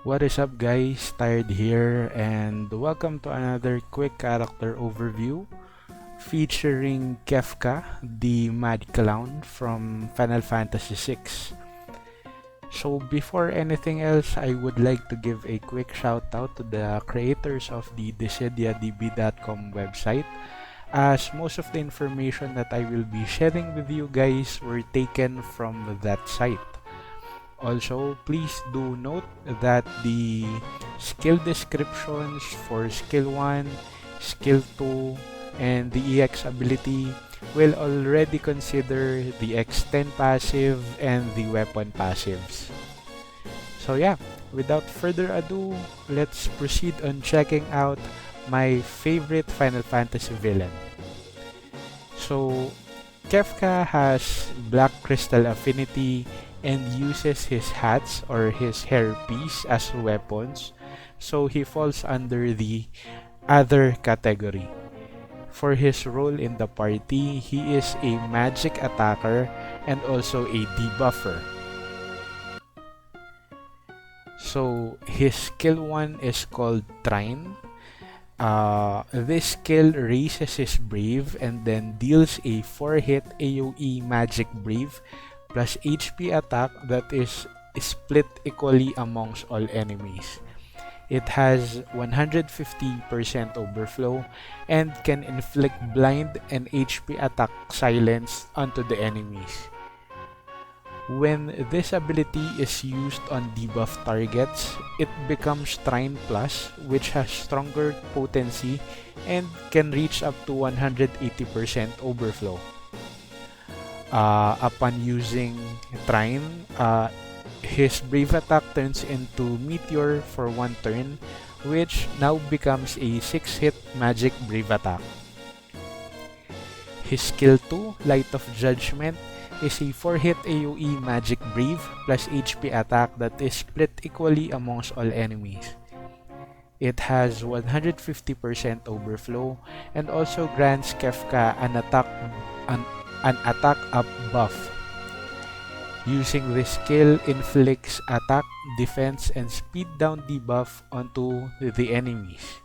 What is up guys, Tired here and welcome to another quick character overview featuring Kefka, the Mad Clown from Final Fantasy VI. So before anything else, I would like to give a quick shout out to the creators of the DissidiaDB.com website, as most of the information that I will be sharing with you guys were taken from that site. Also, please do note that the skill descriptions for skill 1, skill 2, and the EX ability will already consider the X10 passive and the weapon passives. So yeah, without further ado, let's proceed on checking out my favorite Final Fantasy villain. So, Kefka has Black Crystal Affinity and uses his hats or his hairpiece as weapons, so he falls under the other category. For his role in the party, he is a magic attacker and also a debuffer. So his skill 1 is called Trine. This skill raises his Brave and then deals a 4-hit AoE magic Brave plus HP attack that is split equally amongst all enemies. It has 150% overflow and can inflict blind and HP attack silence onto the enemies. When this ability is used on debuff targets, it becomes Trine Plus, which has stronger potency and can reach up to 180% overflow. Upon using Trine, his Brave attack turns into Meteor for 1 turn, which now becomes a 6-hit magic Brave attack. His skill 2, Light of Judgment, is a 4-hit AoE magic Brave plus HP attack that is split equally amongst all enemies. It has 150% overflow and also grants Kefka an attack up buff. Using this skill inflicts attack, defense, and speed down debuff onto the enemies.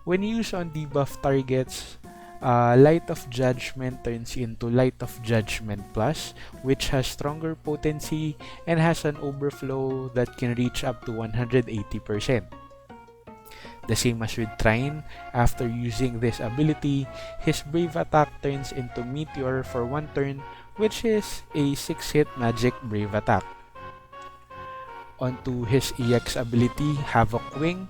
When used on debuff targets, Light of Judgment turns into Light of Judgment Plus, which has stronger potency and has an overflow that can reach up to 180%. The same as with Trine, after using this ability, his Brave attack turns into Meteor for 1 turn, which is a 6-hit magic Brave attack. Onto his EX ability, HAVOC Wing.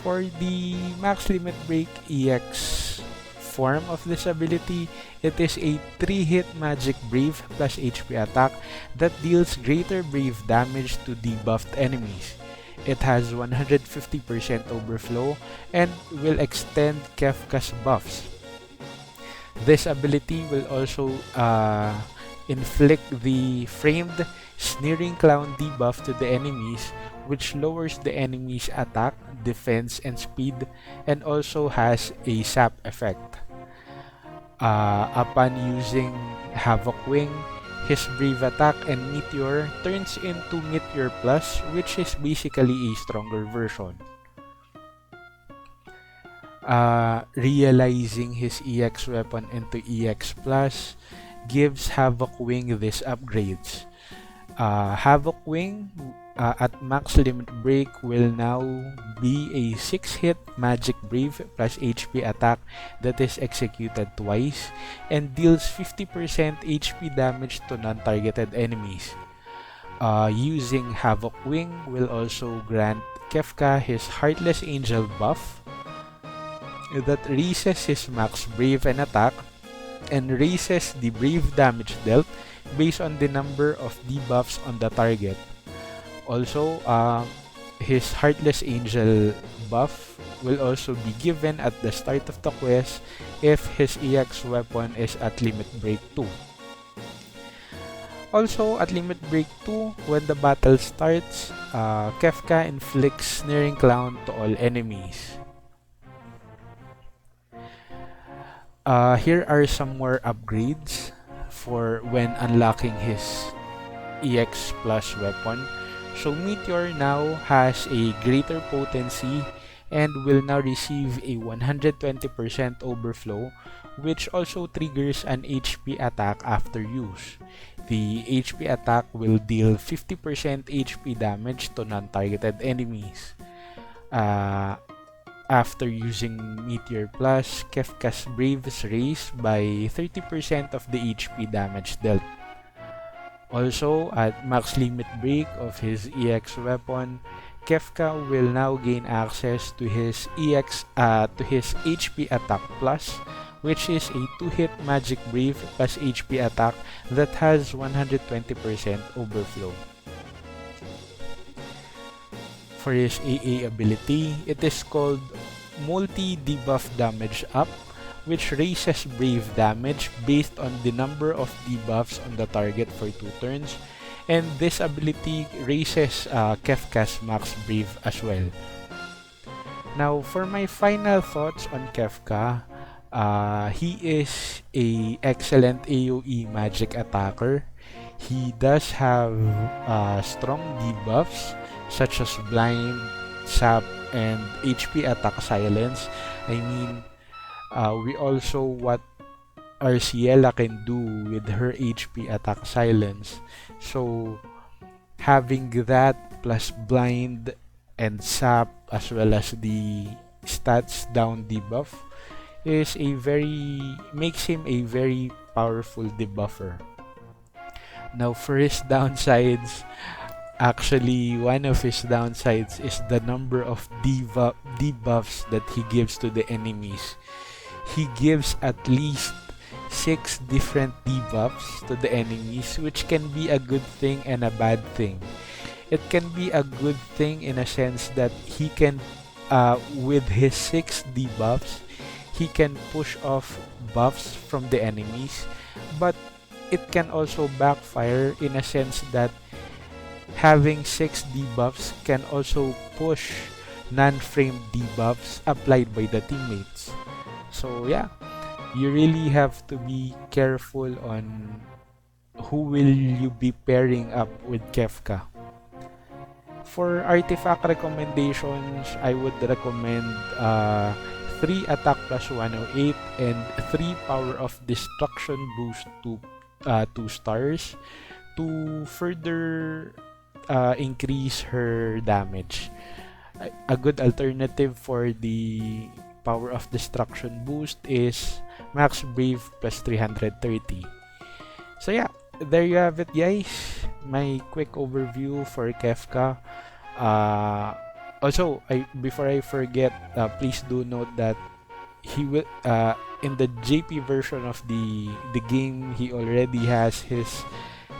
For the Max Limit Break EX form of this ability, it is a 3-hit magic Brave plus HP attack that deals greater Brave damage to debuffed enemies. It has 150% overflow and will extend Kefka's buffs. This ability will also inflict the framed Sneering Clown debuff to the enemies, which lowers the enemy's attack, defense, and speed, and also has a sap effect. Upon using HAVOC Wing, his Brave attack and Meteor turns into Meteor Plus, which is basically a stronger version. Realizing his EX weapon into EX Plus gives HAVOC Wing these upgrades. HAVOC Wing at Max Limit Break will now be a 6-hit magic Brave plus HP attack that is executed twice and deals 50% HP damage to non-targeted enemies. Using HAVOC Wing will also grant Kefka his Heartless Angel buff that raises his max Brave and attack and raises the Brave damage dealt based on the number of debuffs on the target. Also, his Heartless Angel buff will also be given at the start of the quest if his EX weapon is at Limit Break 2. Also, at Limit Break 2, when the battle starts, Kefka inflicts Sneering Clown to all enemies. Here are some more upgrades for when unlocking his EX Plus weapon. So Meteor now has a greater potency and will now receive a 120% overflow, which also triggers an HP attack after use. The HP attack will deal 50% HP damage to non-targeted enemies. Uh, After using Meteor Plus, Kefka's Brave is raised by 30% of the HP damage dealt. Also, at max limit break of his EX weapon, Kefka will now gain access to his HP attack plus, which is a 2-hit magic brave plus HP attack that has 120% overflow. For his AA ability, it is called multi-debuff damage up, which raises brave damage based on the number of debuffs on the target for 2 turns, and this ability raises Kefka's max brave as well. Now, for my final thoughts on Kefka, he is a excellent AoE magic attacker. He does have strong debuffs such as blind, sap, and HP attack silence. I mean, we also what Arciela can do with her HP attack silence. So having that plus blind and sap as well as the stats down debuff makes him a very powerful debuffer. Now for his downsides, actually one of his downsides is the number of debuffs that he gives to the enemies. He gives at least 6 different debuffs to the enemies, which can be a good thing and a bad thing. It can be a good thing in a sense that he can, with his 6 debuffs, he can push off buffs from the enemies, but it can also backfire in a sense that having 6 debuffs can also push non-framed debuffs applied by the teammates. So yeah, you really have to be careful on who will you be pairing up with Kefka. For artifact recommendations, I would recommend 3 attack plus 108 and 3 power of destruction boost to 2 stars to further increase her damage. A good alternative for the power of destruction boost is max brave plus 330. So yeah, there you have it guys, my quick overview for Kefka. Also, before I forget, please do note that he will in the JP version of the game, he already has his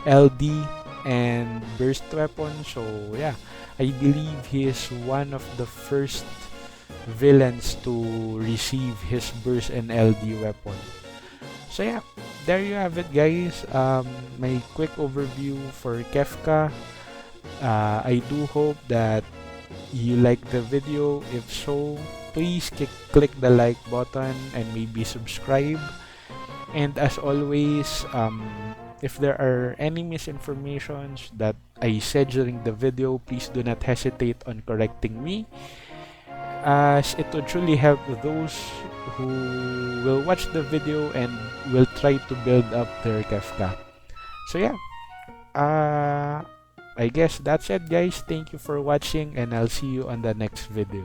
LD and burst weapon. So yeah, I believe he is one of the first villains to receive his burst and LD weapon. So yeah, there you have it guys, my quick overview for Kefka. I do hope that you like the video. If so, please click the like button and maybe subscribe. And as always, if there are any misinformations that I said during the video, please do not hesitate on correcting me, as it would truly help those who will watch the video and will try to build up their Kefka. So yeah, I guess that's it guys. Thank you for watching and I'll see you on the next video.